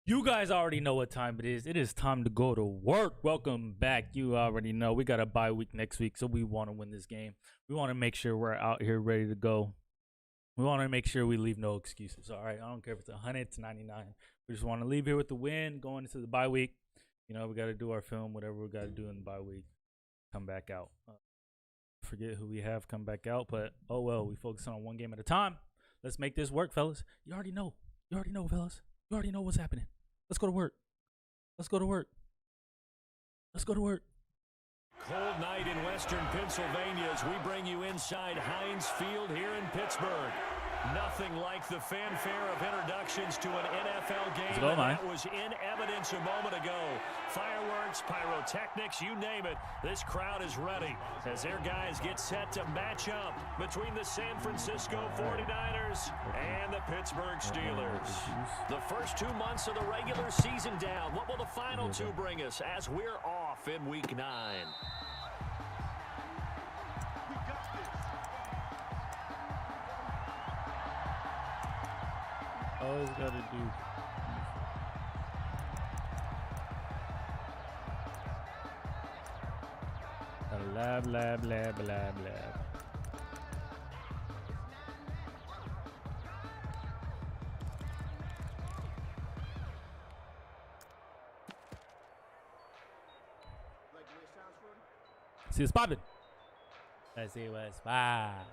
You guys already know what time it is. It is time to go to work. Welcome back. You already know we got a bye week next week, so we want to win this game. We want to make sure we're out here ready to go. We want to make sure we leave no excuses. All right, I don't care if it's 100, it's 99. We just want to leave here with the win, going into the bye week. You know, we got to do our film, whatever we got to do in the bye week. Come back out. Forget who we have come back out, but oh well. We focus on one game at a time. Let's make this work, fellas. You already know. You already know, fellas. You already know what's happening. Let's go to work. Let's go to work. Let's go to work. Cold night in western Pennsylvania as we bring you inside Heinz Field here in Pittsburgh. Nothing like the fanfare of introductions to an NFL game that was in evidence a moment ago. Fireworks, pyrotechnics, you name it. This crowd is ready as their guys get set to match up between the San Francisco 49ers and the Pittsburgh Steelers. The first 2 months of the regular season down. What will the final two bring us as we're off in Week 9? Always gotta do. Lab. See what's poppin'. Let's see what's poppin'.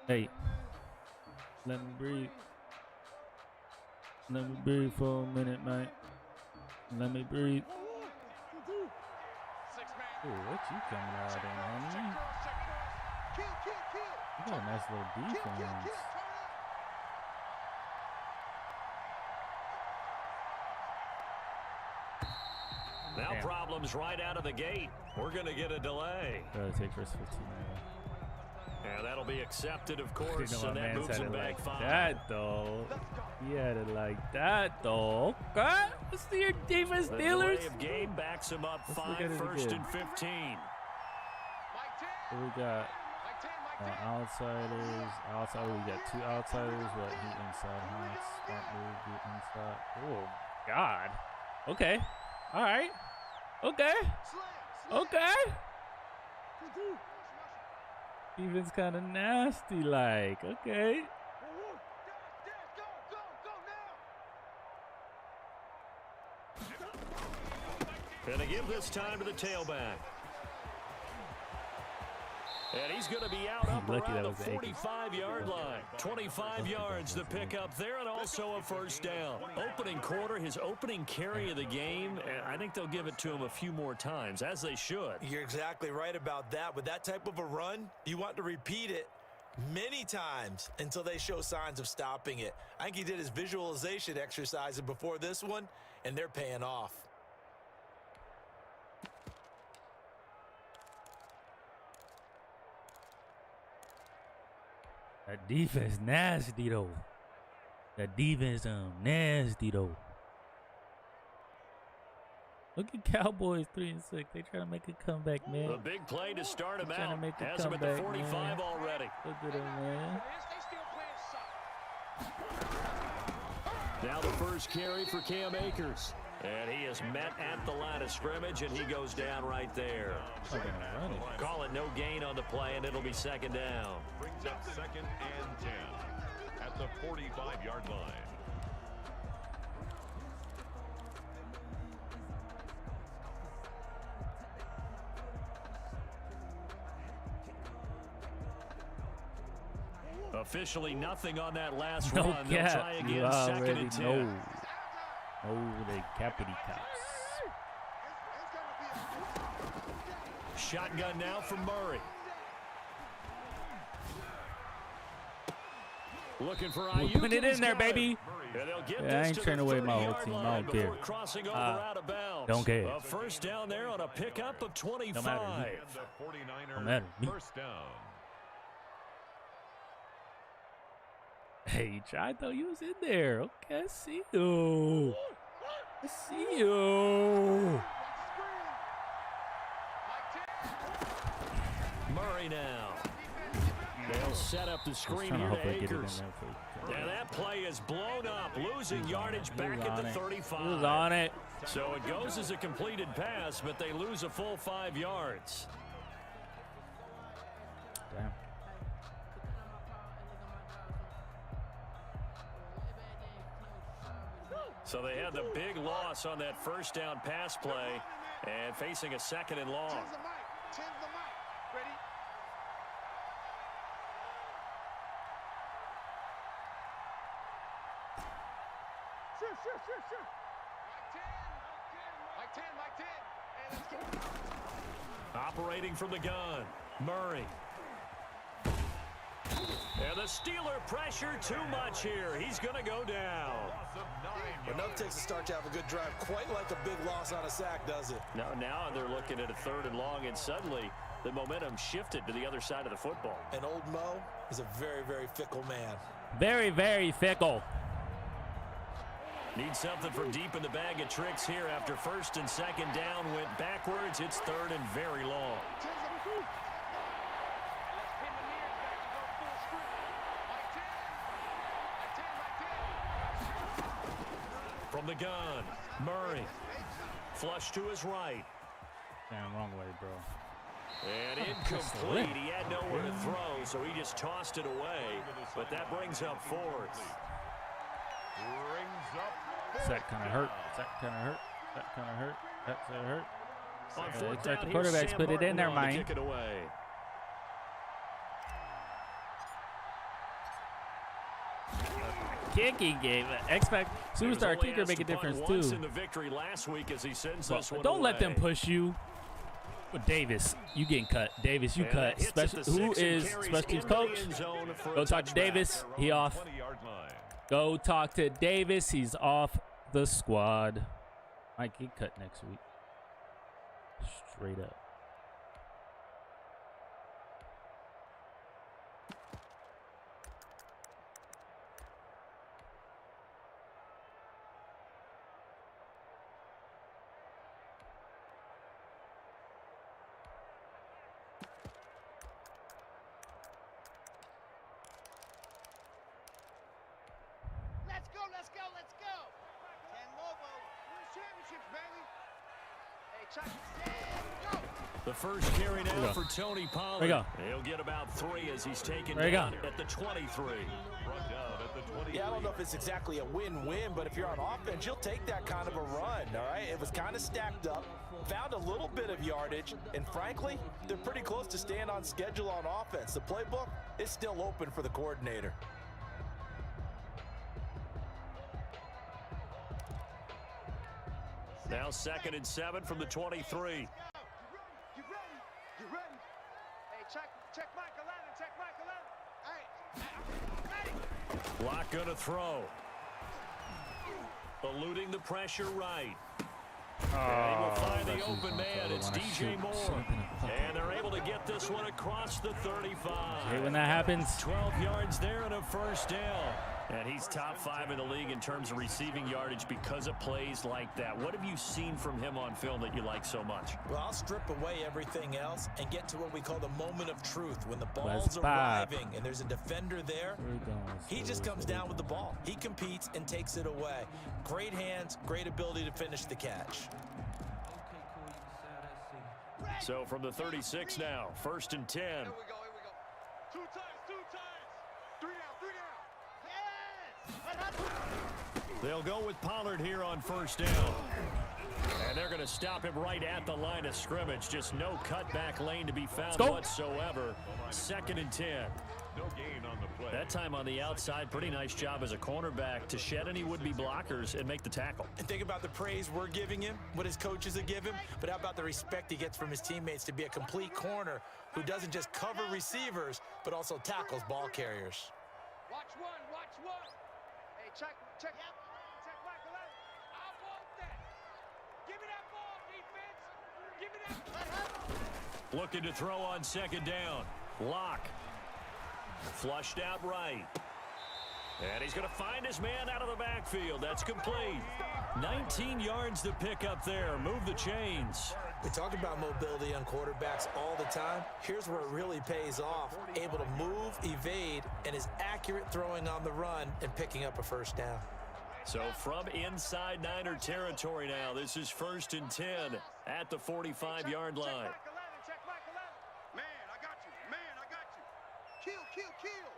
Hey. Let me breathe. Let me breathe for a minute, mate. Let me breathe. Ooh, what you coming out in, homie? You got a nice little defense. Now problems right out of the gate. We're going to get a delay. Gotta take first 15 minutes. Yeah, that'll be accepted, of course, and that moves him back 5. That though, he had it like that though. Okay, let's see your defense, Steelers. The delay of game backs him up 5, first and 15. So we got outsiders. Outside, we got 2 outsiders. What? He inside, huh? Smart move, be inside. Oh God. Okay. All right. Okay. Okay. Defense kind of nasty, like. Okay. Gonna give this time to the tailback. And he's going to be out up around the 45-yard line. 25 yards to pick up there, and also a first down. Opening quarter, his opening carry of the game, and I think they'll give it to him a few more times, as they should. You're exactly right about that. With that type of a run, you want to repeat it many times until they show signs of stopping it. I think he did his visualization exercises before this one, and they're paying off. That defense nasty though. That defense nasty though. Look at Cowboys 3-6. They trying to make a comeback, man. The big play to start him out. Has him at the 45 man. Already. Look at him, man. Now the first carry for Cam Akers. And he is met at the line of scrimmage, and he goes down right there. Call it no gain on the play, and it'll be second down. Brings up 2nd and 10 at the 45-yard line. Officially nothing on that last run. They'll try again, you 2nd and 10. Oh, the cappity caps. Shotgun now from Murray. Looking for Ayuk. Put it in there, baby. I ain't turning away my whole team. I don't care. Don't care. A first down there on a pickup of 25. Don't matter. Don't matter. First down. Hey, you tried though. You was in there. Okay, I see you. I see you. Murray now. They'll set up the screen here to Akers. And that play is blown up, losing yardage back at the 35. He was on it. So it goes as a completed pass, but they lose a full 5 yards. Damn. So they had the big loss on that first down pass play and facing a 2nd and long. Operating from the gun, Murray. And the Steeler pressure too much here. He's going to go down. Enough takes a start to have a good drive. Quite like a big loss on a sack, does it? No, now they're looking at a 3rd and long, and suddenly the momentum shifted to the other side of the football. And old Mo is a very, very fickle man. Very, very fickle. Need something from deep in the bag of tricks here after 1st and 2nd down went backwards. It's 3rd and very long. From the gun, Murray. Flush to his right. Damn, wrong way, bro. And incomplete. He had nowhere to throw, so he just tossed it away. But that brings up 4th. That kind of hurt. That kind of hurt. That kind of hurt. That kind of hurt. On 4th Looks down, like the here's quarterbacks Sam put it in there, Martin on to man. kick it away. Kicking game. Expect superstar kicker make a difference too. In the victory last week as he sends this one Don't let them away. push you. But Davis, you getting cut. Davis, you And cut. that hits at the Who 6 and is carries special teams into the coach? end zone for a Go talk to touchback. Davis. He off. 20-yard line. Go talk to Davis. He's off the squad. Mike, he cut next week. Straight up. Let's go. 10 Lobo. Win championships, baby. Hey, Chuck, go. The first carry now for Tony Pollard. There you go. He'll get about 3 as he's taken There you down go. at the 23. Brought down at the 23. Yeah, I don't know if it's exactly a win-win, but if you're on offense, you'll take that kind of a run, all right? It was kind of stacked up, found a little bit of yardage, and frankly, they're pretty close to staying on schedule on offense. The playbook is still open for the coordinator. Now 2nd and 7 from the 23. You ready? Hey, check Michael Allen. Check Michael Allen. Hey, ready. Lock gonna throw. Eluding the pressure right. And he will find the open man. It's DJ Moore. And they're able to get this one across the 35. Hey, when that happens. 12 yards there and a first down. And he's top 5 in the league in terms of receiving yardage because of plays like that. What have you seen from him on film that you like so much? Well, I'll strip away everything else and get to what we call the moment of truth. When the ball's arriving and there's a defender there, he just comes down with the ball. He competes and takes it away. Great hands, great ability to finish the catch. So from the 36 now, 1st and 10. Here we go. Two times. 3 down. They'll go with Pollard here on 1st down. And they're going to stop him right at the line of scrimmage. Just no cutback lane to be found whatsoever. 2nd and 10. No gain on the play. That time on the outside, pretty nice job as a cornerback to shed any would-be blockers and make the tackle. And think about the praise we're giving him, what his coaches have given him, but how about the respect he gets from his teammates to be a complete corner who doesn't just cover receivers, but also tackles ball carriers. Watch one. Hey, check Michael Allen. I want that. Give me that ball, defense. Give me that. Looking to throw on 2nd down. Lock. Flushed out right. And he's going to find his man out of the backfield. That's complete. 19 yards to pick up there. Move the chains. We talk about mobility on quarterbacks all the time. Here's where it really pays off. Able to move, evade, and is accurate throwing on the run and picking up a first down. So from inside Niner territory now, this is 1st and 10 at the 45-yard line. Man, I got you. Man, I got you. Kill, kill, kill.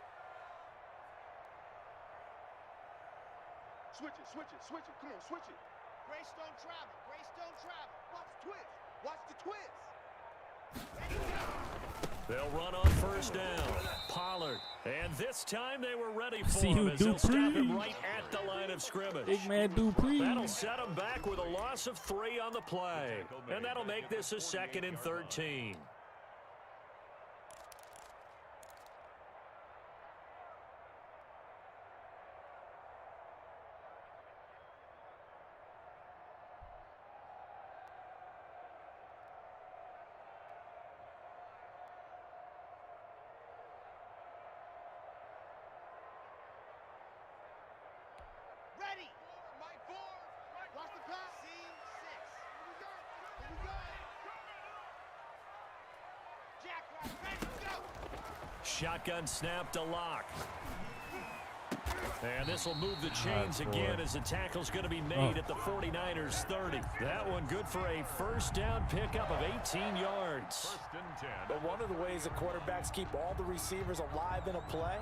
Switch it, switch it, switch it. Come on, switch it. Grace don't travel. Grace don't travel. Watch the twist. Watch the twist. They'll run on first down. Pollard. And this time they were ready for See him you, as they'll stop him Dupree. right at the line of scrimmage. Big man Dupree. That'll set him back with a loss of 3 on the play. And that'll make this a 2nd and 13. Ready. Mike 4. Watch the pass. Scene 6. Here we go. Jack right. Ready. Go. Shotgun snap to Lock. And this will move the chains again as the tackle's going to be made at the 49ers 30. That one good for a first down pickup of 18 yards. 1st and 10. But one of the ways that quarterbacks keep all the receivers alive in a play,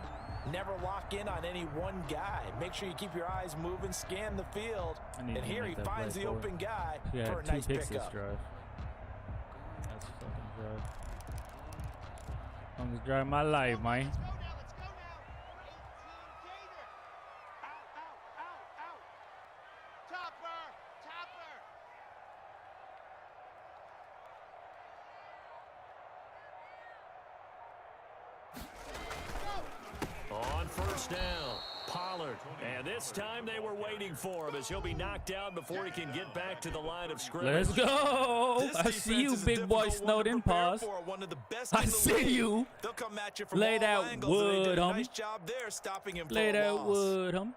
never lock in on any one guy. Make sure you keep your eyes moving, scan the field, and here he finds the open guy for a nice pickup. Drive. That's fucking drive. Longest drive of my life, man. Let's go now. 18 gainer. Out. Topper. On first down, Pollard. And this time they were waiting for him as he'll be knocked down before he can get back to the line of scrimmage. Let's go. I see you, big boy Snowden. Pause. I see you. They'll come at you from Lay all that angles, and they wood, did a homie. nice job there stopping him Play for a that loss. wood, hum.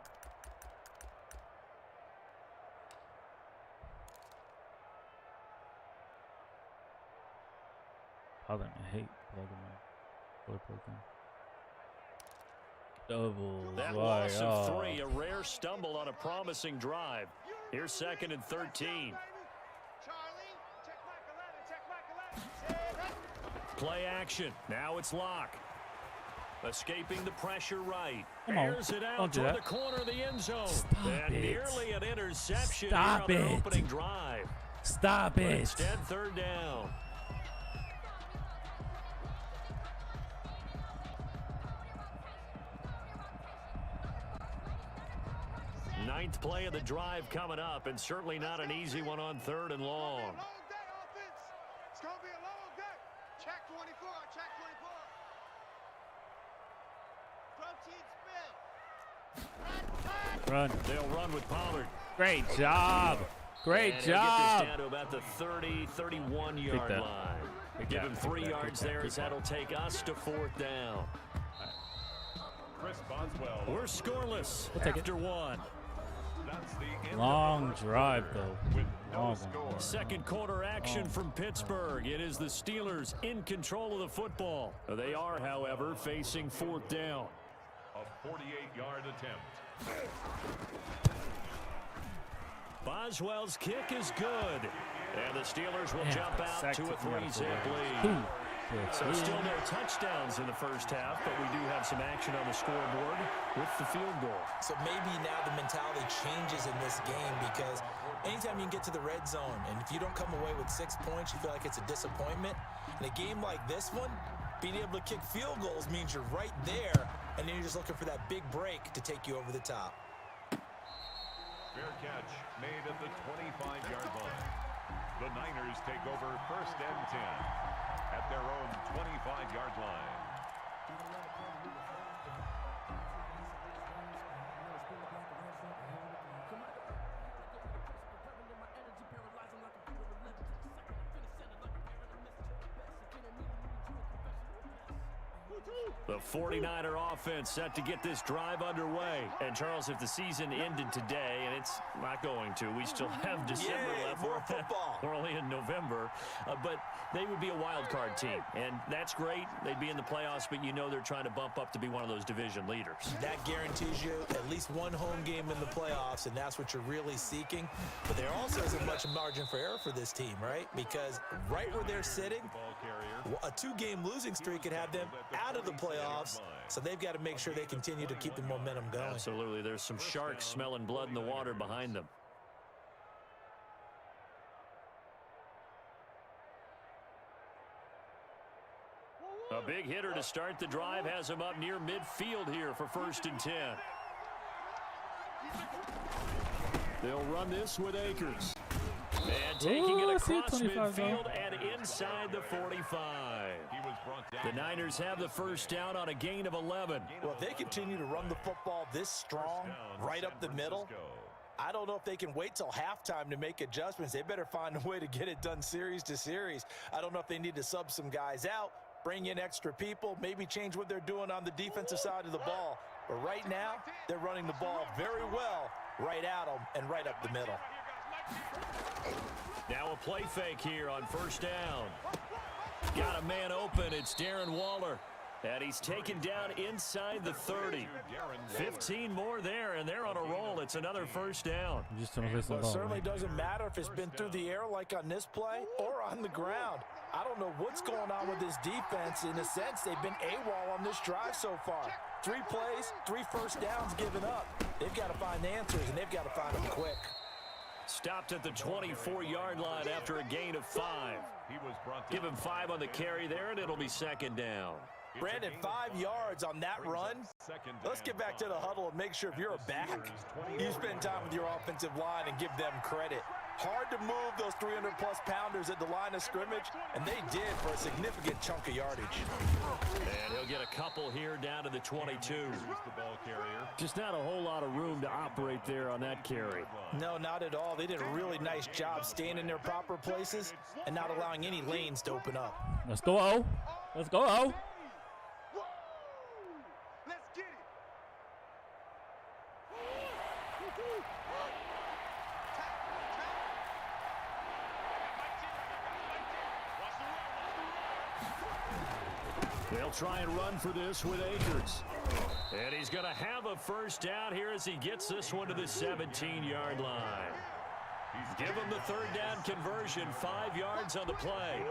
I hate plugging my double. That loss of 3, a rare stumble on a promising drive. Here's 2nd and 13. Charlie, check Mike 11. Play action. Now it's Lock. Escaping the pressure right. Come on. Airs it out Don't do toward that. the corner of the end zone. Stop and it. nearly an interception Stop here on their it. opening drive. Stop But it. instead, 3rd down. Ninth play of the drive coming up, and certainly not an easy one on 3rd and long. Long day, offense. It's going to be a long day. Check 24. Check 24. Protein spill. Run. They'll run with Pollard. Great job. Great And job. Get this down to about the 30, 31-yard that. line. Pick Give that, him pick 3 that, yards pick that, there pick as that. that'll take us to 4th down. Chris Boswell. We're scoreless We'll take it. after 1. That's the end Long of the first drive, quarter though. with no Long one. score. Second quarter action from Pittsburgh. It is the Steelers in control of the football. They are, however, facing 4th down. A 48-yard attempt. Boswell's kick is good. And the Steelers will Man, jump out sack to a took me out of 3-zip the way. lead. Ooh. So still no touchdowns in the first half, but we do have some action on the scoreboard with the field goal. So maybe now the mentality changes in this game because anytime you can get to the red zone and if you don't come away with 6 points, you feel like it's a disappointment. In a game like this one, being able to kick field goals means you're right there, and then you're just looking for that big break to take you over the top. Fair catch made at the 25-yard line. The Niners take over 1st and 10 at their own 25-yard line. The 49er offense set to get this drive underway. And, Charles, if the season ended today, and it's not going to, we still have December left. More football. We're only in November. But they would be a wild card team. And that's great. They'd be in the playoffs, but you know they're trying to bump up to be one of those division leaders. That guarantees you at least one home game in the playoffs, and that's what you're really seeking. But there also isn't much margin for error for this team, right? Because right where they're sitting, a 2-game losing streak could have them out of the playoffs, so they've got to make sure they continue to keep the momentum going. Absolutely. There's some sharks smelling blood in the water behind them. A big hitter to start the drive has him up near midfield here for 1st and 10. They'll run this with Akers. And taking it across midfield and inside the 45. The Niners have the first down on a gain of 11. Well, if they continue to run the football this strong, right up the middle, I don't know if they can wait till halftime to make adjustments. They better find a way to get it done series to series. I don't know if they need to sub some guys out, bring in extra people, maybe change what they're doing on the defensive side of the ball. But right now, they're running the ball very well right at them and right up the middle. Now a play fake here on 1st down. Got a man open. It's Darren Waller. And he's taken down inside the 30. 15 more there, and they're on a roll. It's another 1st down. Well, it certainly doesn't matter if it's been through the air like on this play or on the ground. I don't know what's going on with this defense. In a sense, they've been AWOL on this drive so far. 3 plays, 3 first downs given up. They've got to find answers, and they've got to find them quick. Stopped at the 24-yard line after a gain of 5. Give him 5 on the carry there, and it'll be 2nd down. Brandon, 5 yards on that run. Let's get back to the huddle and make sure if you're a back, you spend time with your offensive line and give them credit. Hard to move those 300-plus pounders at the line of scrimmage, and they did for a significant chunk of yardage. And he'll get a couple here down to the 22. Just not a whole lot of room to operate there on that carry. No, not at all. They did a really nice job staying in their proper places and not allowing any lanes to open up. Let's go, O. Let's go, O. Let's get it. They'll try and run for this with Akers. And he's going to have a 1st down here as he gets this one to the 17-yard line. Give him the 3rd down conversion, 5 yards on the play.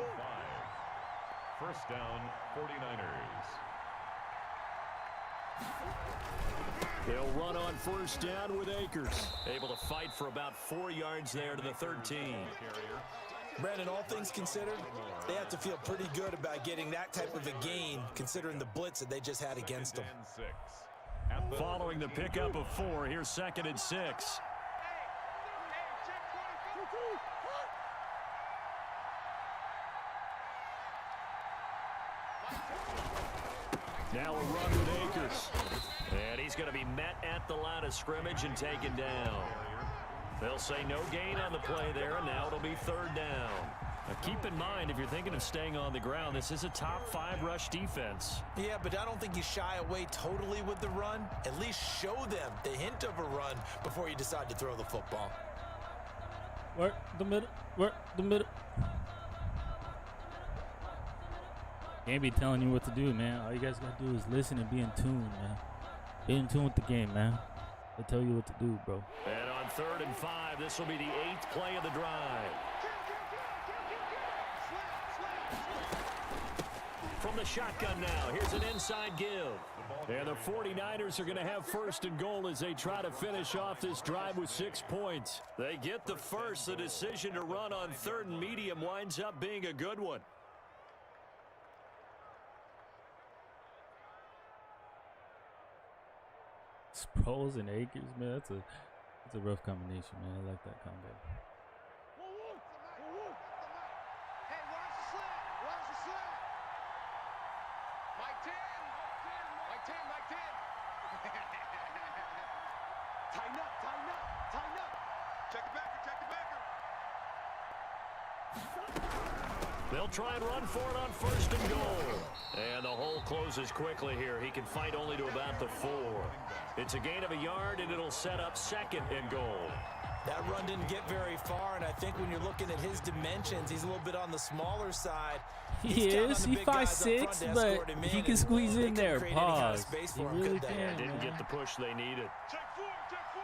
1st down, 49ers. They'll run on 1st down with Akers. Able to fight for about 4 yards there to the 13. Brandon, all things considered, they have to feel pretty good about getting that type of a gain considering the blitz that they just had against them. Following the pickup of 4, here's 2nd and 6. Now a run with Akers. And he's going to be met at the line of scrimmage and taken down. They'll say no gain on the play there, and now it'll be 3rd down. Now keep in mind, if you're thinking of staying on the ground, this is a top 5 rush defense. Yeah, but I don't think you shy away totally with the run. At least show them the hint of a run before you decide to throw the football. Work the middle. Work the middle. Can't be telling you what to do, man. All you guys got to do is listen and be in tune, man. Be in tune with the game, man. They tell you what to do, bro. And on 3rd and 5, this will be the 8th play of the drive. From the shotgun now, here's an inside give. And the 49ers are going to have 1st and goal as they try to finish off this drive with 6 points. They get the first. The decision to run on 3rd and medium winds up being a good one. Sproles and Akers, man, that's a rough combination, man. I like that combo. Hey, watch the slant. Watch the slant. Mike 10. Mike 10. Mike 10. Tighten up. Tighten up. Tighten up. Check the backer. Check the backer. They'll try and run for it on 1st and goal. And the hole closes quickly here. He can fight only to about the 4. It's a gain of a yard, and it'll set up 2nd and goal. That run didn't get very far, and I think when you're looking at his dimensions, he's a little bit on the smaller side. He is. He's 5'6", but he can squeeze in there. Pause. He really can. Didn't get the push they needed. Check 4, check 4.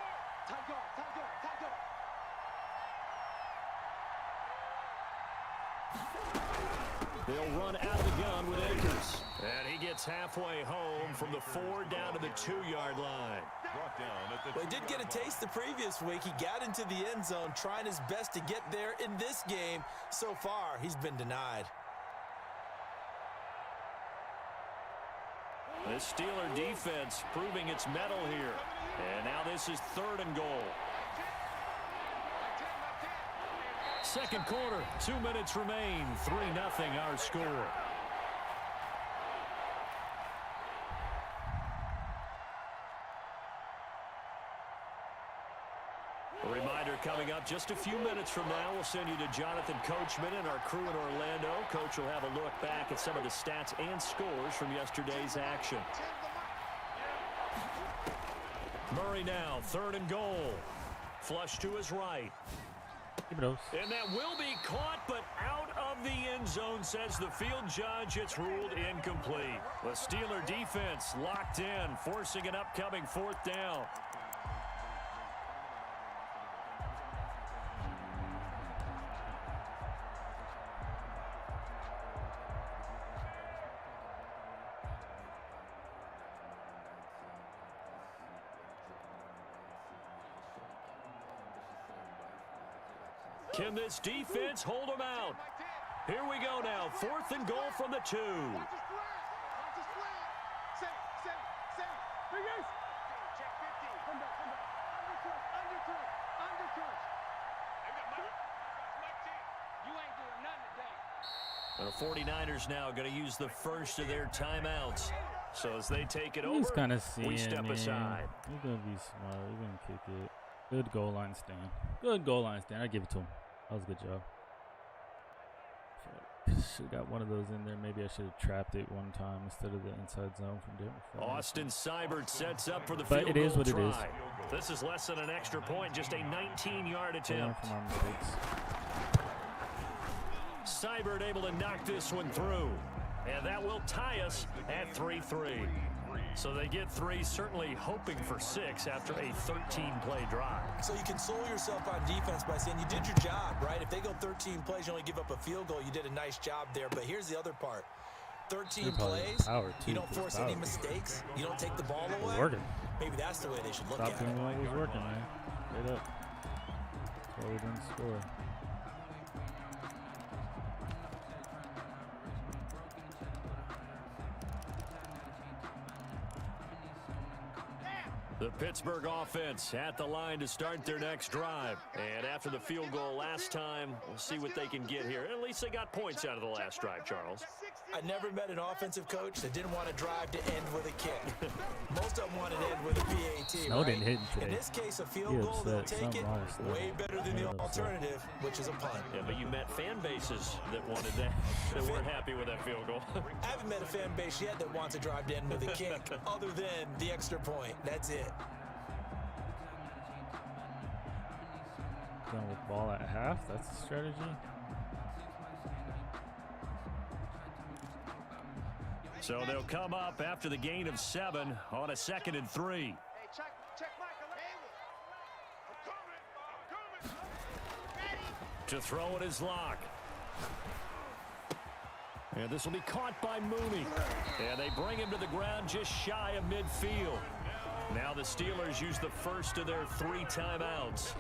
Time go, time go, time go. They'll run out of the gun with Akers. And he gets halfway home from the 4 down to the 2-yard line. Well, he did get a taste the previous week. He got into the end zone, trying his best to get there in this game. So far, he's been denied. The Steeler defense proving its mettle here. And now this is 3rd and goal. Second quarter, 2 minutes remain. 3-0 our score. A reminder coming up just a few minutes from now. We'll send you to Jonathan Coachman and our crew in Orlando. Coach will have a look back at some of the stats and scores from yesterday's action. Murray now, 3rd and goal. Flush to his right. And that will be caught, but out of the end zone, says the field judge. It's ruled incomplete. The Steeler defense locked in, forcing an upcoming 4th down. Can this defense hold them out? Here we go now. 4th and goal from the 2. And the 49ers now going to use the first of their timeouts. So as they take it over, kind of seeing, we step aside. He's going to be smart. He's going to kick it. Good goal line stand. Good goal line stand. I give it to him. That was a good job. Should have got one of those in there. Maybe I should have trapped it one time instead of the inside zone from different. Austin Seibert sets up for the field goal. But it is what it is. This is less than an extra point, just a 19-yard attempt. From our mistakes. Seibert able to knock this one through. And that will tie us at 3-3. So they get 3, certainly hoping for 6 after a 13-play drive. So you console yourself on defense by saying you did your job, right? If they go 13 plays, you only give up a field goal, you did a nice job there. But here's the other part. 13 plays, you don't force any mistakes, you don't take the ball away. Working. Maybe that's the way they should look Stop at doing it. like it was working, man. Straight up. That's why we didn't score. The Pittsburgh offense at the line to start their next drive. And after the field goal last time, we'll see what they can get here. At least they got points out of the last drive, Charles. I never met an offensive coach that didn't want to drive to end with a kick. Most of them want to end with a PAT, Snow didn't hit today. In this case, a field goal, they'll take it. Way better than the alternative, which is a punt. Yeah, but you met fan bases that wanted that, that weren't happy with that field goal. I haven't met a fan base yet that wants to drive to end with a kick, other than the extra point. That's it. Going with ball at half, that's the strategy. So they'll come up after the gain of 7 on a 2nd and 3. Hey, check Michael. I'm coming. To throw it is Lock. And this will be caught by Mooney. And they bring him to the ground just shy of midfield. Now the Steelers use the first of their 3 timeouts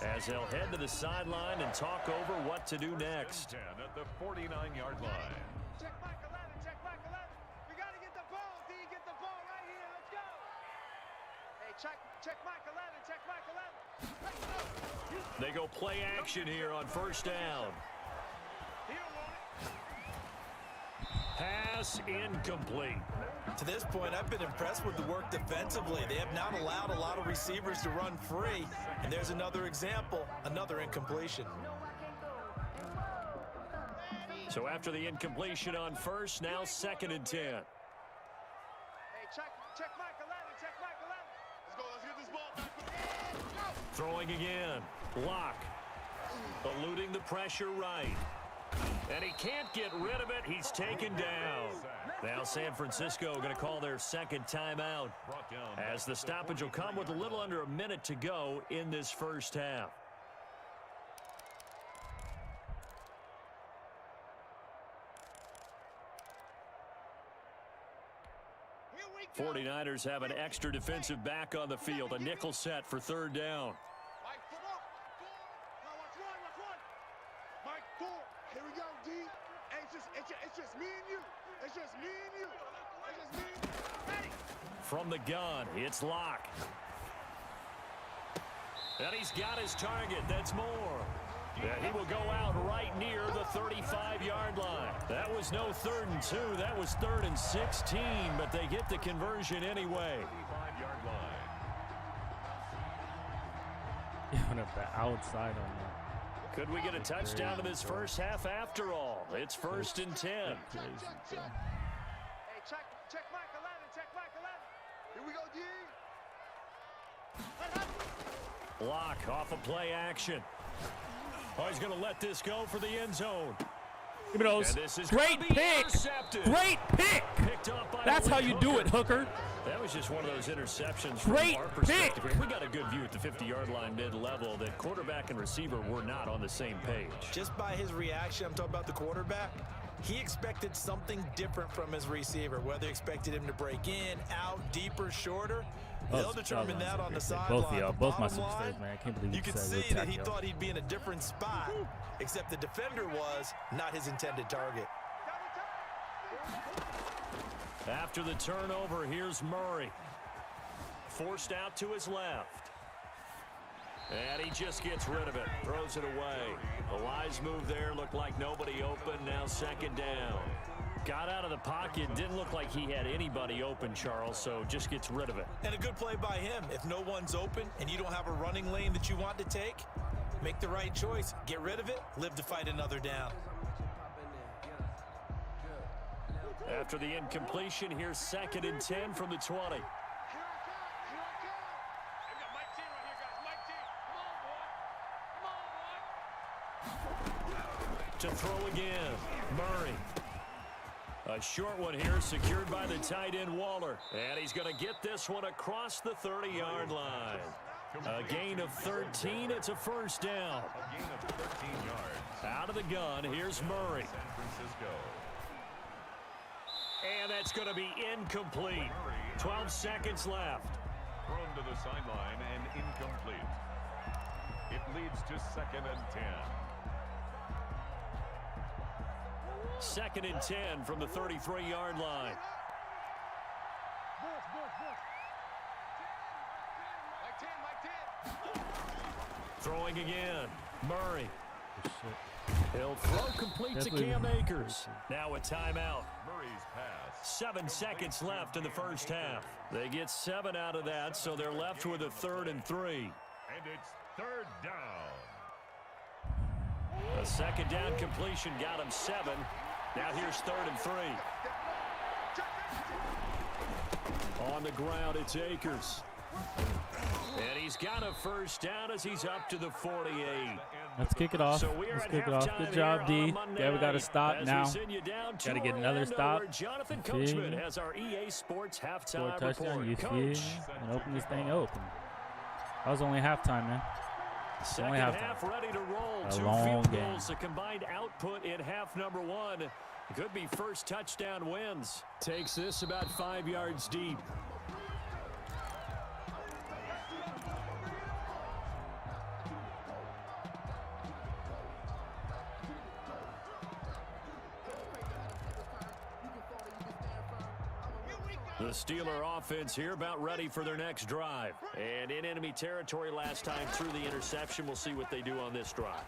as they'll head to the sideline and talk over what to do next. 10 at the 49-yard line. Check Mike 11. Check Mike 11. We got to get the ball. D, get the ball right here. Let's go. Hey, check Mike 11. Check Mike 11. Let's go. They go play action here on first down. He don't want it. Pass incomplete. To this point, I've been impressed with the work defensively. They have not allowed a lot of receivers to run free. And there's another example, another incompletion. So after the incompletion on first, now 2nd and 10. check Mike 11, check Mike 11. Let's go, let's get this ball back. Throwing again. Block. Eluding the pressure right. And he can't get rid of it. He's taken down. Now San Francisco going to call their second timeout, as the stoppage will come with a little under a minute to go in this first half. 49ers have an extra defensive back on the field. A nickel set for third down. Mike 4. Now watch one. Mike 4. Here we go, D. Hey, it's just me and you. It's just me and you. It's just me and you. Ready? From the gun, it's Locke. And he's got his target. That's more. Yeah, he will go out right near the 35-yard line. That was no 3rd and 2. That was 3rd and 16, but they get the conversion anyway. 35-yard line. Yeah, the outside on that. Could we get a touchdown in this first half after all? It's 1st and 10. Hey, check Mike 11, check Mike 11. Here we go, D. Block off of play action. Oh, he's going to let this go for the end zone. Give me those. Great pick. Great pick. Picked up by That's how you do it, Hooker. That was just one of those interceptions Great from our perspective. We got a good view at the 50-yard line mid-level that quarterback and receiver were not on the same page. Just by his reaction, I'm talking about the quarterback, he expected something different from his receiver, whether he expected him to break in, out, deeper, shorter. They'll determine that on the sideline. Both of y'all, both my superstars, man. I can't believe you could see that he thought he'd be in a different spot, except the defender was not his intended target. After the turnover, here's Murray. Forced out to his left. And he just gets rid of it. Throws it away. The wise move there. Looked like nobody open. Now 2nd down. Got out of the pocket. Didn't look like he had anybody open, Charles, so just gets rid of it. And a good play by him. If no one's open and you don't have a running lane that you want to take, make the right choice. Get rid of it. Live to fight another down. After the incompletion, here's 2nd and 10 from the 20. To throw again, Murray. A short one here, secured by the tight end Waller. And he's going to get this one across the 30-yard line. A gain of 13. It's a 1st down. A gain of 13 yards. Out of the gun, here's Murray. San Francisco. And that's going to be incomplete. 12 seconds left. Thrown to the sideline and incomplete. It leads to 2nd and 10. 2nd and 10 from the 33-yard line. Throwing again. Murray. He'll throw complete to Cam Akers. Now a timeout. Murray's pass. 7 seconds left in the first half. They get 7 out of that, so they're left with a 3rd and 3. And it's 3rd down. A 2nd down completion got him 7. Now here's 3rd and 3. On the ground, it's Akers. And he's got a 1st down as he's up to the 48. Let's kick it off. So we are Let's at kick it off. Good job, D. Yeah, we got to stop now. Got to get another stop. Jonathan Coachman has our EA Sports halftime touchdown, you report. see? And open this thing open. That was only halftime, man. Second half ready to roll. A 2 long field game. goals. The combined output in half number 1. Could be first touchdown wins. Takes this about 5 yards deep. The Steeler offense here about ready for their next drive. And in enemy territory last time through the interception. We'll see what they do on this drive.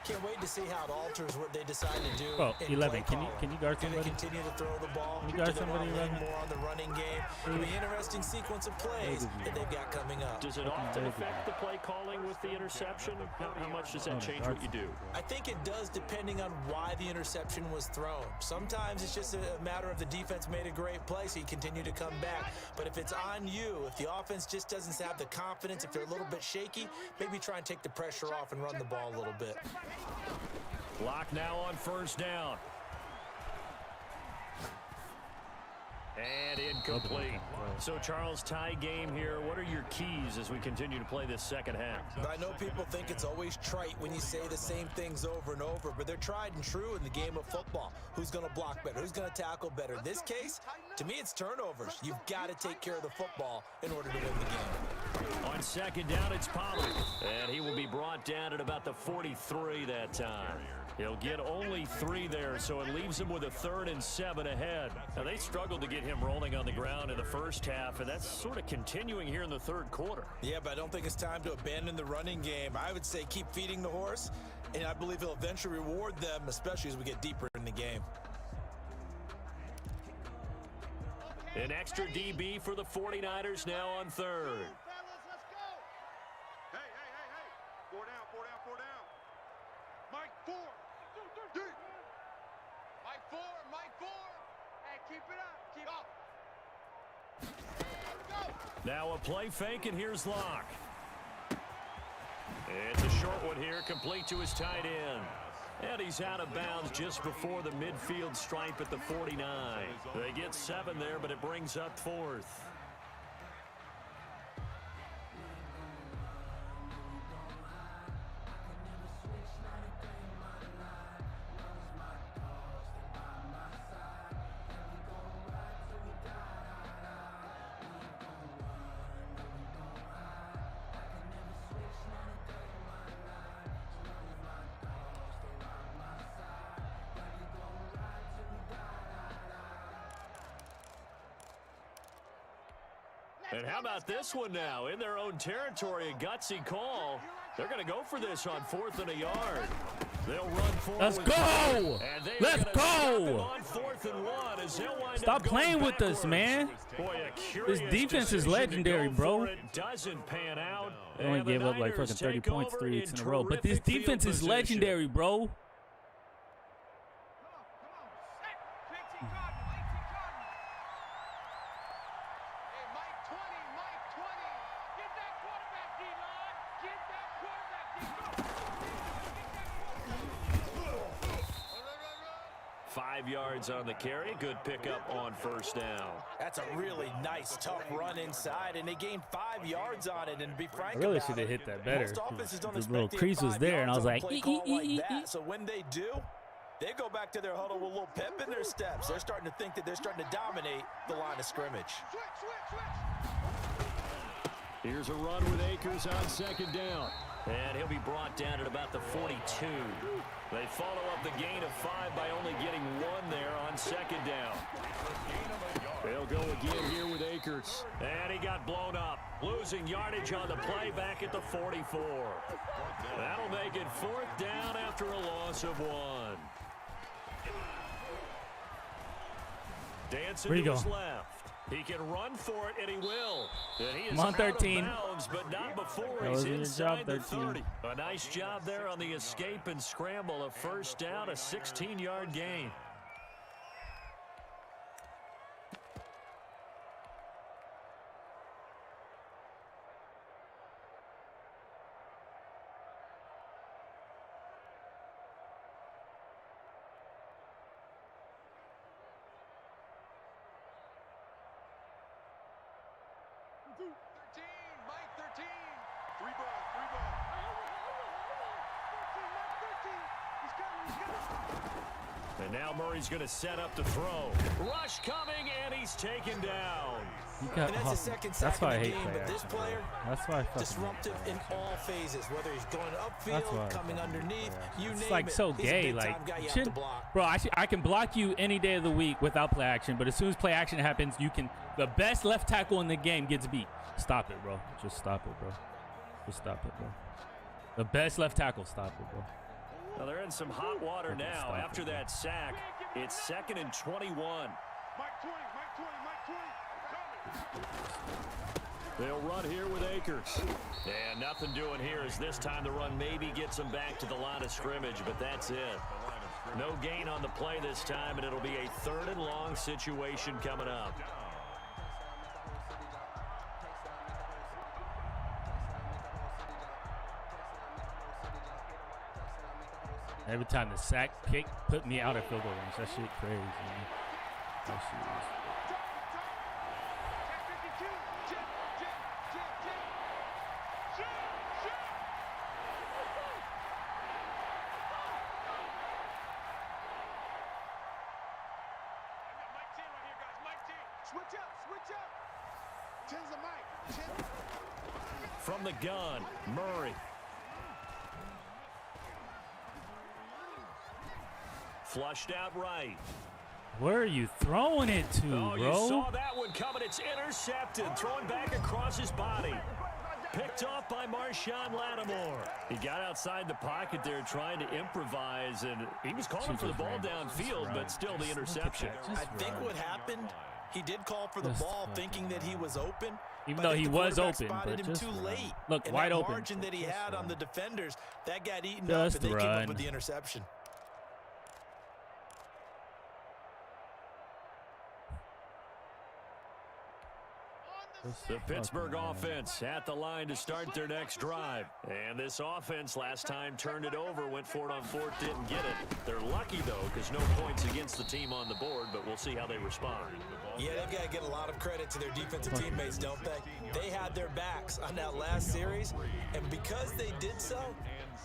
Can't wait to see how it alters what they decide to do. Oh, in 11. play Can you guard calling. somebody? Can they continue to throw the ball? Can you guard Do they somebody, want to lean 11? more on the running game? It'll be an interesting sequence of plays that they've got coming up. Does it often affect the play calling with the interception? How much does that change what you do? I think it does, depending on why the interception was thrown. Sometimes it's just a matter of the defense made a great play, so you continue to come back. But if it's on you, if the offense just doesn't have the confidence, if they're a little bit shaky, maybe try and take the pressure off and run the ball a little bit. Clock now on first down. And incomplete. So, Charles, tie game here. What are your keys as we continue to play this second half? I know people think it's always trite when you say the same things over and over, but they're tried and true in the game of football. Who's going to block better? Who's going to tackle better? In this case, to me, it's turnovers. You've got to take care of the football in order to win the game. On second down, it's Pollard. And he will be brought down at about the 43 that time. He'll get only 3 there, so it leaves him with a 3rd and 7 ahead. Now, they struggled to get him rolling on the ground in the first half, and that's sort of continuing here in the third quarter. Yeah, but I don't think it's time to abandon the running game. I would say keep feeding the horse, and I believe he'll eventually reward them, especially as we get deeper in the game. An extra DB for the 49ers now on 3rd. Four down. Mike 4. Deep. Mike 4. Hey, keep it up. Keep up. Now a play fake, and here's Locke. It's a short one here, complete to his tight end. And he's out of bounds just before the midfield stripe at the 49. They get 7 there, but it brings up 4th. And how about this one now? In their own territory, a gutsy call. They're going to go for this on 4th and a yard. They'll run forward. Let's go! Let's go! On 4th and 1 as they'll wind Stop up playing going with us, backwards. man. Boy, a curious This defense is decision legendary, to go bro. for it. Doesn't pan out. They only And the gave up like Niners fucking 30 take points over 3 weeks in a in row. But this terrific field defense is position. legendary, bro. Mike 20. Get that quarterback, D-line. Get that quarterback, D-line. 5 yards on the carry. Good pickup on first down. That's a really nice, tough run inside, and they gained 5 yards on it. And to be frank, I really about should have it, hit that better. most offenses don't The expect little to hit crease was 5 there, and I was yards on a like, play call like that. So when they do, they go back to their huddle with a little pep in their steps. They're starting to think that they're starting to dominate the line of scrimmage. Here's a run with Akers on second down. And he'll be brought down at about the 42. They follow up the gain of 5 by only getting 1 there on second down. They'll go again here with Akers. And he got blown up. Losing yardage on the play back at the 44. That'll make it 4th down after a loss of 1. Dancing Where you to his go? left. He can run for it, and he will. And he is Come on, out 13. of bounds, but not before That he's was a good inside job, the 13. 30. A nice job there on the escape and scramble. A first down, a 16-yard gain. Mike 13. 3 ball. And now Murray's going to set up to throw. Rush coming, and he's taken down. You got, And that's the second sack that's why I in the hate game, play but this action, bro. player, That's why I fucking disruptive in all phases, whether he's going That's why I upfield, coming fucking underneath, you It's name like it. so He's a gay. big-time Like, guy you have to shouldn't- block. bro, I can block you any day of the week without play action, but as soon as play action happens, you can. The best left tackle in the game gets beat. Stop it, bro. Just stop it, bro. Just stop it, bro. The best left tackle, stop it, bro. Well, they're in some hot water now. After that sack, it's 2nd and 21. Mike 20, Mike 20, Mike 20. They'll run here with Akers. And nothing doing here as this time the run maybe gets them back to the line of scrimmage, but that's it. No gain on the play this time, and it'll be a 3rd and long situation coming up. Every time the sack kick put me out of field goal range. That shit crazy, man. That shit is. Switch up. 10's a Mike. 10. From the gun, Murray. Flushed out right. Where are you throwing it to, bro? You saw that one coming. It's intercepted. Throwing back across his body. Picked off by Marshawn Lattimore. He got outside the pocket there trying to improvise, and he was calling for the ball downfield, but still the interception. I think what happened, he did call for the ball thinking that he was open. Even though he was open, spotted but him just too late. Look, and wide that open. margin that he had on the defenders, that got eaten Just up, and they came run. up with the interception. The Pittsburgh offense at the line to start their next drive. And this offense last time turned it over, went for it on 4th, didn't get it. They're lucky, though, because no points against the team on the board, but we'll see how they respond. Yeah, they've got to get a lot of credit to their defensive teammates, don't they? They had their backs on that last series, and because they did so,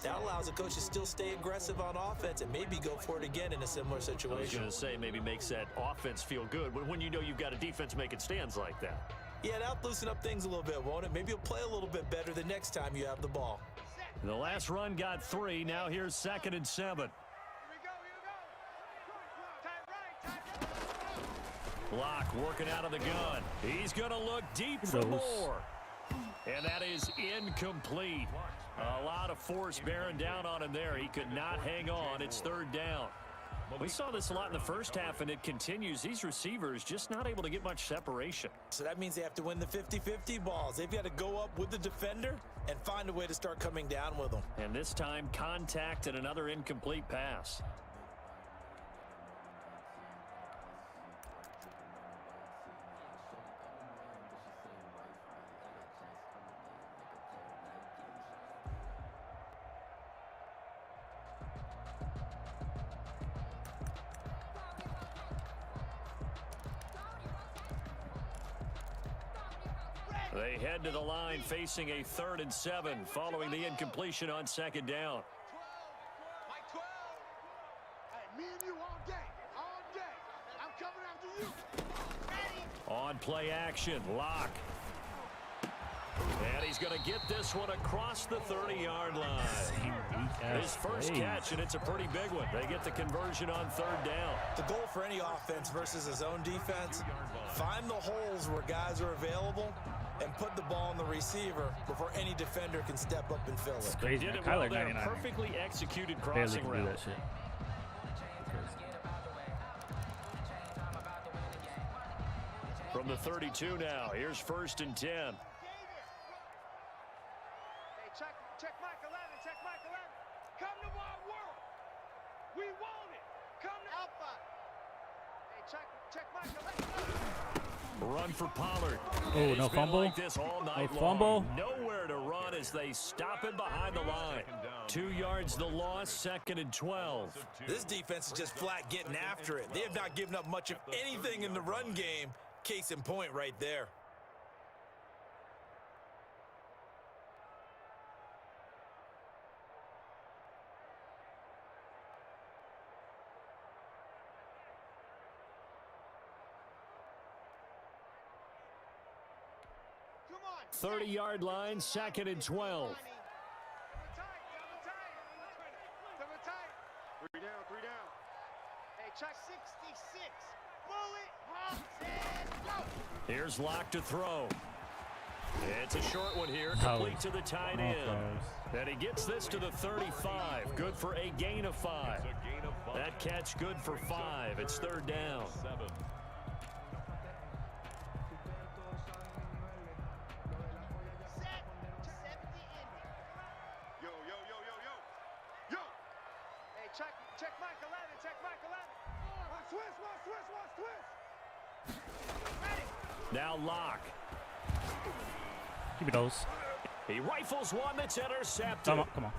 that allows the coach to still stay aggressive on offense and maybe go for it again in a similar situation. I was going to say maybe makes that offense feel good, but when you know you've got a defense making stands like that. Yeah, that'll loosen up things a little bit, won't it? Maybe you'll play a little bit better the next time you have the ball. The last run got 3. Now here's 2nd and 7. Block working out of the gun. He's going to look deep for more. And that is incomplete. A lot of force bearing down on him there. He could not hang on. It's 3rd down. We saw this a lot in the first half, and it continues. These receivers just not able to get much separation. So that means they have to win the 50-50 balls. They've got to go up with the defender and find a way to start coming down with them. And this time, contact and another incomplete pass. They head to the line facing a 3rd and 7 following the incompletion on 2nd down. Mike 12. Hey, me and you all day. All day. I'm coming after you. On play action, Lock. And he's going to get this one across the 30-yard line. His first catch, and it's a pretty big one. They get the conversion on 3rd down. The goal for any offense versus his own defense, find the holes where guys are available and put the ball on the receiver before any defender can step up and fill it. Crazy. Did it Kyler well there. 99. Perfectly executed Barely crossing can do route. that shit. From the 32 now, here's 1st and 10. Hey, check Mike 11, check Mike 11. Come to our world. We want it. Come to Alpha. Hey, check Mike 11. Run for Pollard. Oh, no It's been fumble? like this all night No fumble? long. Nowhere to run as they stop him behind the line. 2 yards the loss, 2nd and 12. This defense is just flat getting after it. They have not given up much of anything in the run game. Case in point right there. Come on. 30-yard line, 2nd and 12. Three down. Hey, check 66. Bullet, Hawks, and go. Here's Lock to throw. It's a short one here, complete to the tight end. And he gets this to the 35. Good for a gain of 5. That catch good for 5. It's third down. Check Mike 11, check Mike 11. One twist. Ready. Now Locke. Keep it those. He rifles one that's intercepted. Come on.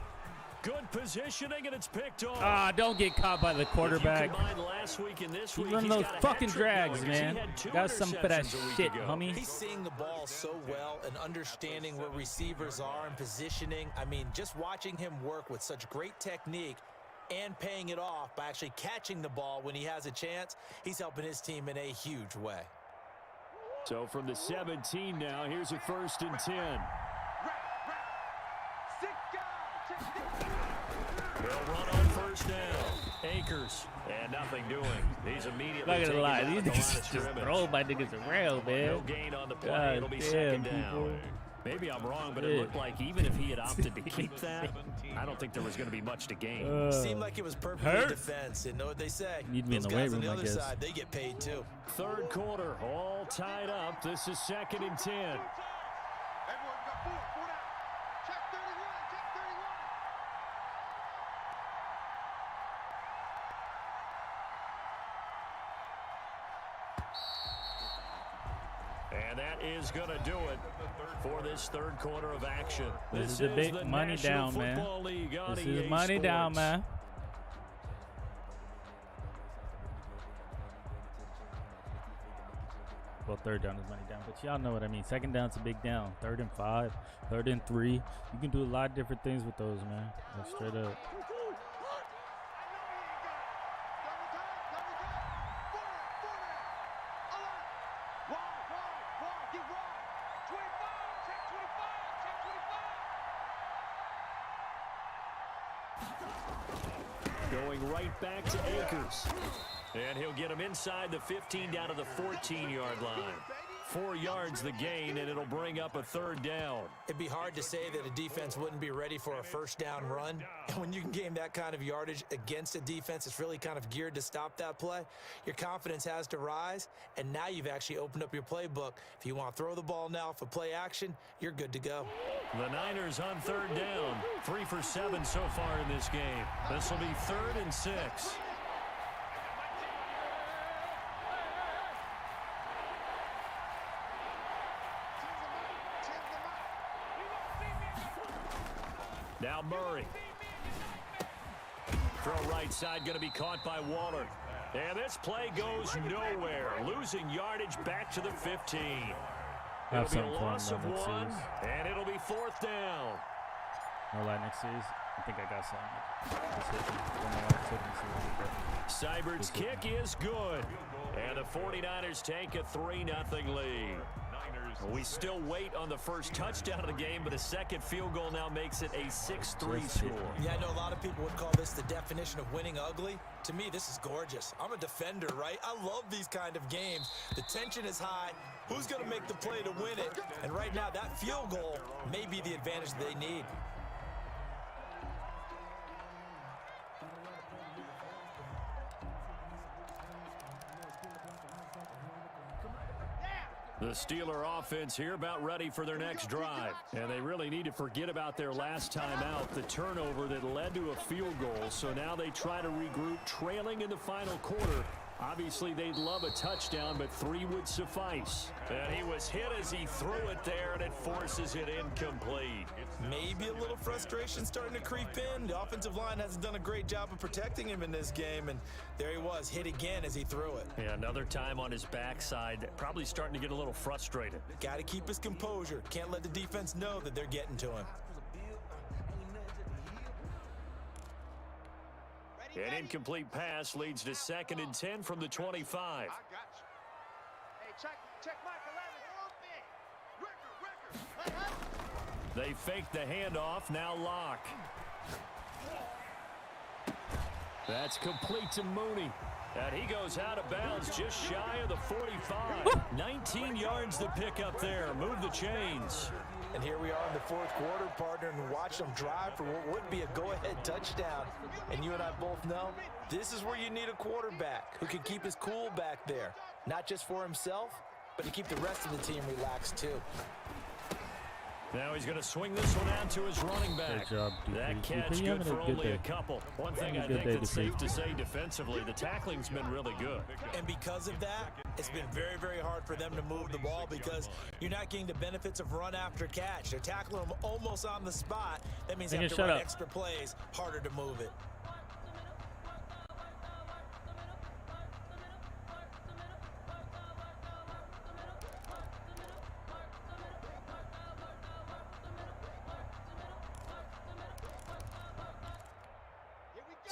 Good positioning, and it's picked off. Ah, don't get caught by the quarterback. Last week and this week, Run those fucking drags, man. Got something for that shit, homie. He's seeing the ball so well and understanding where receivers are and positioning. I mean, just watching him work with such great technique and paying it off by actually catching the ball when he has a chance, he's helping his team in a huge way. So from the 17 now, here's a 1st and 10. They'll run on 1st down. Akers, and nothing doing. He's immediately not gonna lie, these niggas just scrimmage. throw my niggas around, man. No gain on the play. It'll be 2nd down. Maybe I'm wrong, but it looked like even if he had opted to keep that, I don't think there was going to be much to gain. Seemed like it was perfect defense. And know what they say? Need to be in the weight room, I guess. Side, they get paid too. Third quarter, all tied up. This is 2nd and 10. Everyone got four out. Check 31, check 31. And that is going to do it for this third quarter of action. This is the big money down, man. This is money down, man. Well, third down is money down, but y'all know what I mean. Second down's a big down. 3rd and 5, 3rd and 3. You can do a lot of different things with those, man. Like straight up. Going right back to Akers. And he'll get him inside the 15 down to the 14-yard line. 4 yards the gain, and it'll bring up a 3rd down. It'd be hard to say that a defense wouldn't be ready for a 1st down run. And when you can gain that kind of yardage against a defense that's really kind of geared to stop that play, your confidence has to rise, and now you've actually opened up your playbook. If you want to throw the ball now for play action, you're good to go. The Niners on 3rd down. 3 for 7 so far in this game. This will be 3rd and 6. Now Murray. Throw right side, going to be caught by Waller. And this play goes nowhere. Losing yardage back to the 15. It'll be a loss of 1, and it'll be 4th down. No lie, next series, I think I got something. Seibert's kick is good. And the 49ers take a 3-0 lead. We still wait on the first touchdown of the game, but a second field goal now makes it a 6-3 score. Yeah, I know a lot of people would call this the definition of winning ugly. To me, this is gorgeous. I'm a defender, right? I love these kind of games. The tension is high. Who's going to make the play to win it? And right now, that field goal may be the advantage they need. The Steeler offense here about ready for their next drive. And they really need to forget about their last time out, the turnover that led to a field goal. So now they try to regroup, trailing in the final quarter. Obviously, they'd love a touchdown, but 3 would suffice. And he was hit as he threw it there, and it forces it incomplete. Maybe a little frustration starting to creep in. The offensive line hasn't done a great job of protecting him in this game, and there he was, hit again as he threw it. Yeah, another time on his backside, probably starting to get a little frustrated. Got to keep his composure. Can't let the defense know that they're getting to him. An incomplete pass leads to 2nd and 10 from the 25. I got you. Hey, check Mike 11. They fake the handoff. Now Locke. That's complete to Mooney. And he goes out of bounds just shy of the 45. 19 yards to pick up there. Move the chains. And here we are in the fourth quarter, partner, and watch them drive for what would be a go-ahead touchdown. And you and I both know this is where you need a quarterback who can keep his cool back there. Not just for himself, but to keep the rest of the team relaxed too. Now he's going to swing this one out to his running back. Good job, That catch good for only a couple. One thing I think that's safe to say defensively, the tackling's been really good. And because of that, it's been very, very hard for them to move the ball because you're not getting the benefits of run after catch. They're tackling them almost on the spot. That means they have to run extra plays, harder to move it.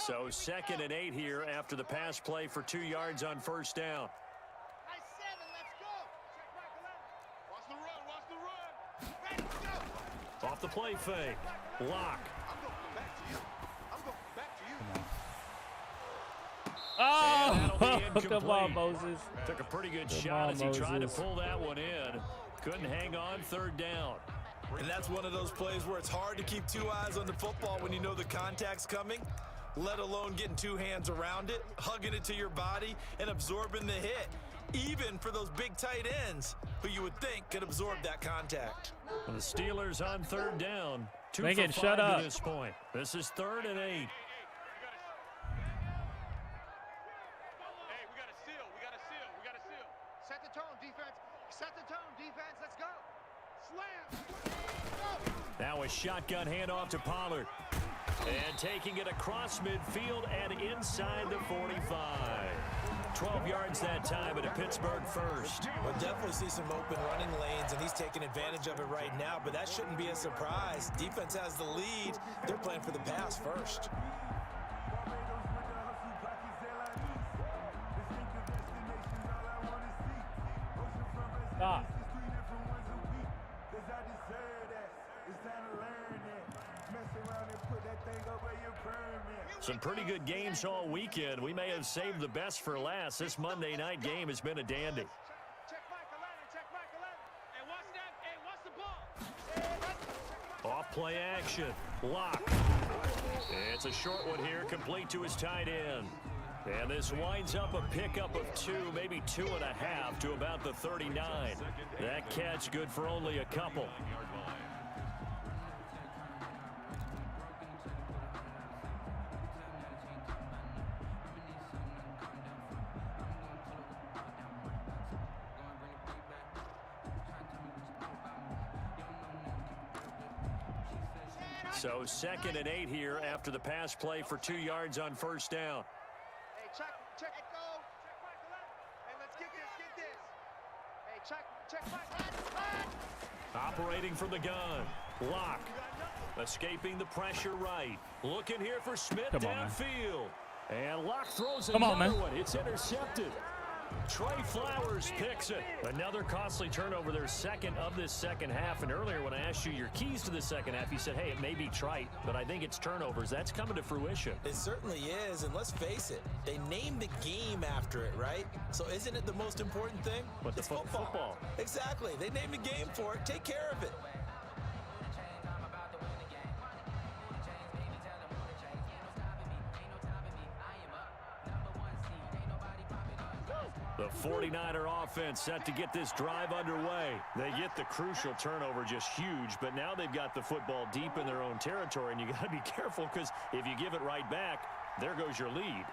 So 2nd and 8 here after the pass play for 2 yards on first down. Nice 7, let's go. Check back 11. Watch the run, watch the run. Ready, go. Off the play fake. Lock. I'm going back to you. I'm going back to you. Oh, come on, Moses. Took a pretty good shot as he tried to pull that one in. Couldn't hang on 3rd down. And that's one of those plays where it's hard to keep 2 eyes on the football when you know the contact's coming, let alone getting 2 hands around it, hugging it to your body, and absorbing the hit, even for those big tight ends who you would think could absorb that contact. The Steelers on 3rd down. 2 Megan, for 5 shut up. to this point. This is 3rd and 8. Hey, we got to seal. We got to seal. We got to seal. Set the tone, defense. Set the tone, defense. Let's go. Slam. Now a shotgun handoff to Pollard. And taking it across midfield and inside the 45. 12 yards that time at a Pittsburgh first. We'll definitely see some open running lanes, and he's taking advantage of it right now, but that shouldn't be a surprise. Defense has the lead. They're playing for the pass first. Stop. Some pretty good games all weekend. We may have saved the best for last. This Monday night game has been a dandy. Check back 11. Check back 11. Hey, watch that. Hey, watch the ball. Off play action. Lock. It's a short one here, complete to his tight end. And this winds up a pickup of 2, maybe 2.5 to about the 39. That catch good for only a couple. So 2nd and 8 here after the pass play for 2 yards on first down. Hey, check it, go. Check back 11. Hey, let's get this. Hey, check back. Operating from the gun. Lock. Escaping the pressure right. Looking here for Smith downfield. And Lock throws another one. It's intercepted. Trey Flowers picks it. Another costly turnover, their 2nd of this second half. And earlier when I asked you your keys to the second half, you said, hey, it may be trite, but I think it's turnovers. That's coming to fruition. It certainly is, and let's face it, they named the game after it, right? So isn't it the most important thing? But it's football. Exactly. They named the game for it. Take care of it. The 49er offense set to get this drive underway. They get the crucial turnover, just huge, but now they've got the football deep in their own territory, and you got to be careful because if you give it right back, there goes your lead.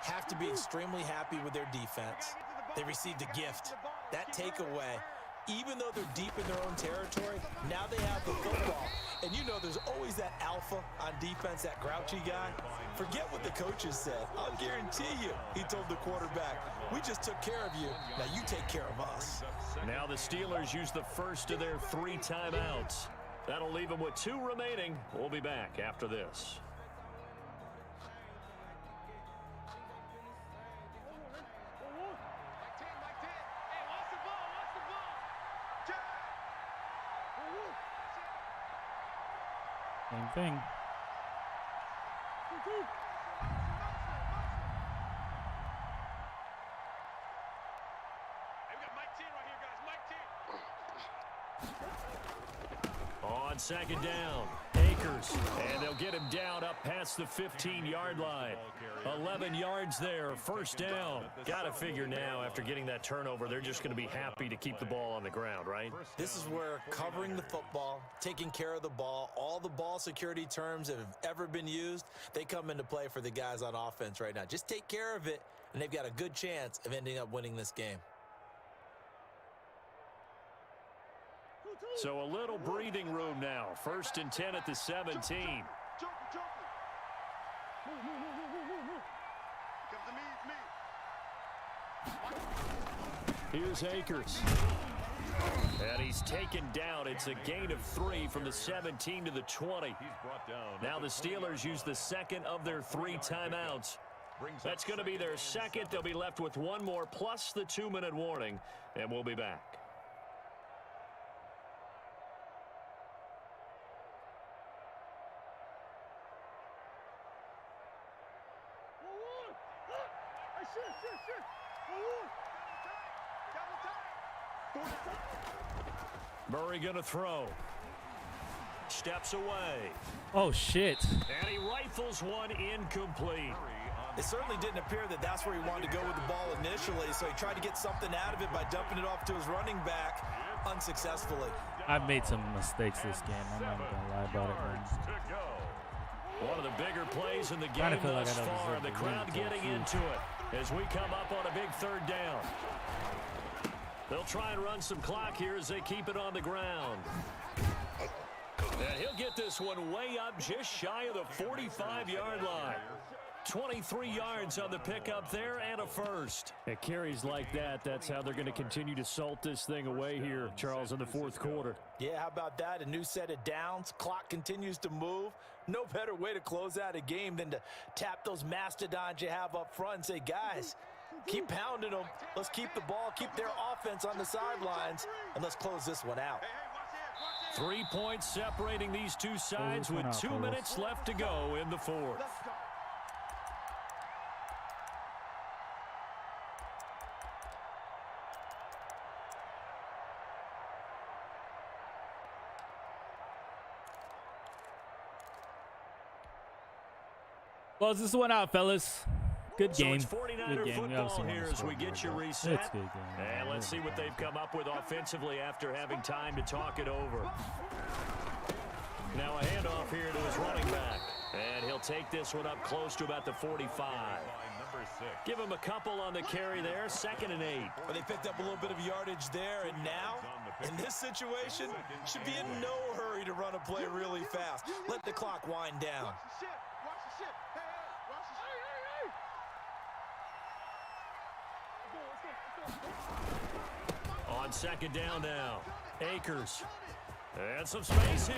Have to be extremely happy with their defense. They received a gift. That takeaway, even though they're deep in their own territory, now they have the football. And you know there's always that alpha on defense, that grouchy guy. Forget what the coaches said. I'll guarantee you, he told the quarterback, we just took care of you. Now you take care of us. Now the Steelers use the first of their 3 timeouts. That'll leave them with 2 remaining. We'll be back after this. Same thing. On second down, Akers, and they'll get him down up past the 15-yard line. 11 yards there, first down. Got to figure now, after getting that turnover, they're just going to be happy to keep the ball on the ground, right? This is where covering the football, taking care of the ball, all the ball security terms that have ever been used, they come into play for the guys on offense right now. Just take care of it, and they've got a good chance of ending up winning this game. So a little breathing room now. 1st and 10 at the 17. Here's Akers. And he's taken down. It's a gain of 3 from the 17 to the 20. Now the Steelers use the second of their 3 timeouts. That's going to be their second. They'll be left with 1 more plus the 2-minute warning, and we'll be back. Murray going to throw. Steps away. Oh, shit. And he rifles one incomplete. It certainly didn't appear that that's where he wanted to go with the ball initially, so he tried to get something out of it by dumping it off to his running back unsuccessfully. I've made some mistakes this game. I'm not going to lie about it, man. One of the bigger plays in the game thus far. The crowd getting into it as we come up on a big 3rd down. They'll try and run some clock here as they keep it on the ground. And he'll get this one way up just shy of the 45-yard line. 23 yards on the pickup there and a first. At carries like that, that's how they're going to continue to salt this thing away here, Charles, in the 4th quarter. Yeah, how about that? A new set of downs. Clock continues to move. No better way to close out a game than to tap those mastodons you have up front and say, guys, keep pounding them. Let's keep the ball, keep their offense on the sidelines, and let's close this one out. 3 points separating these two sides with 2 minutes left to go in the 4th. Close this one out, fellas. Good game. So it's 49er good game. football here as we get you reset. It's good game. And let's see what they've come up with offensively after having time to talk it over. Now a handoff here to his running back. And he'll take this one up close to about the 45. Give him a couple on the carry there. 2nd and 8. Well, they picked up a little bit of yardage there, and now, in this situation, should be in no hurry to run a play really fast. Let the clock wind down. On 2nd down now, Akers. And some space here.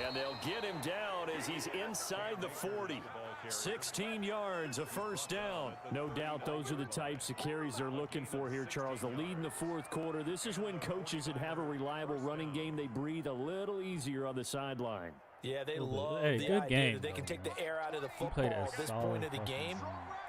And they'll get him down as he's inside the 40. 16 yards, a first down. No doubt those are the types of carries they're looking for here, Charles. The lead in the 4th quarter. This is when coaches that have a reliable running game, they breathe a little easier on the sideline. Yeah, they love the idea game, that they can take the air out of the football at this point of the game.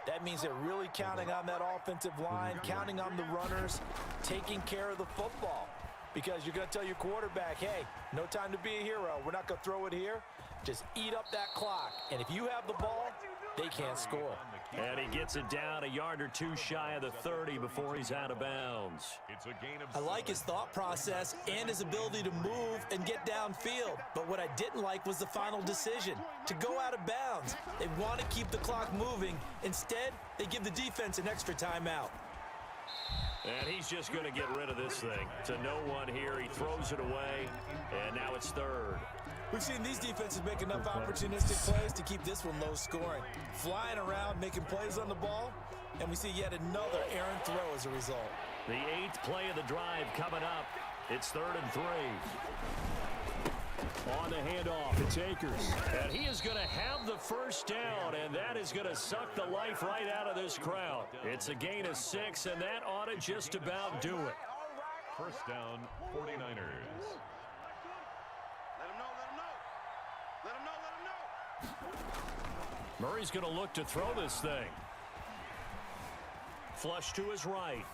That means they're really counting on that offensive line, counting on the runners, taking care of the football. Because you're going to tell your quarterback, hey, no time to be a hero. We're not going to throw it here. Just eat up that clock. And if you have the ball, they can't score. And he gets it down a yard or two shy of the 30 before he's out of bounds. I like his thought process and his ability to move and get downfield. But what I didn't like was the final decision, to go out of bounds. They want to keep the clock moving. Instead, they give the defense an extra timeout. And he's just going to get rid of this thing. To no one here. He throws it away, and now it's 3rd. We've seen these defenses make enough opportunistic plays to keep this one low scoring. Flying around, making plays on the ball, and we see yet another errant throw as a result. The 8th play of the drive coming up. It's 3rd and 3. On the handoff, it's Akers. And he is going to have the first down, and that is going to suck the life right out of this crowd. It's a gain of 6, and that ought to just about do it. First down, 49ers. Murray's going to look to throw this thing. Flush to his right.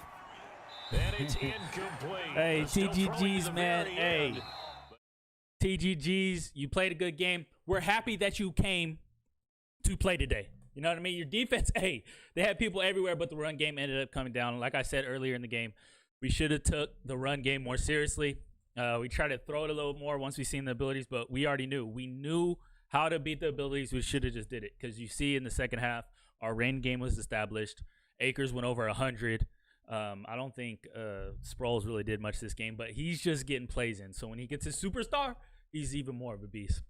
And it's incomplete. Hey, Still throwing to TGGs, the man. very Hey, end. TGGs, you played a good game. We're happy that you came to play today. You know what I mean? Your defense, hey, they had people everywhere, but the run game ended up coming down. Like I said earlier in the game, we should have took the run game more seriously. We tried to throw it a little more once we seen the abilities, but we already knew. We knew how to beat the abilities. We should have just did it, because you see in the second half, our rain game was established. Akers went over 100. I don't think Sproles really did much this game, but he's just getting plays in. So when he gets his superstar, he's even more of a beast.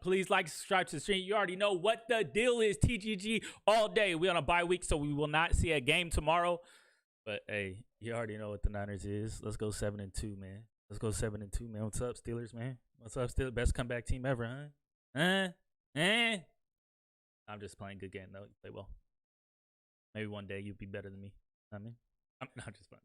Please like, subscribe to the stream. You already know what the deal is. TGG all day. We on a bye week, so we will not see a game tomorrow. But hey, you already know what the Niners is. Let's go 7-2, man. Let's go 7-2, man. What's up, Steelers, man? What's up, Steelers? Best comeback team ever, huh? I'm just playing good game though. You play well. Maybe one day you'll be better than me. I mean, I'm not just playing.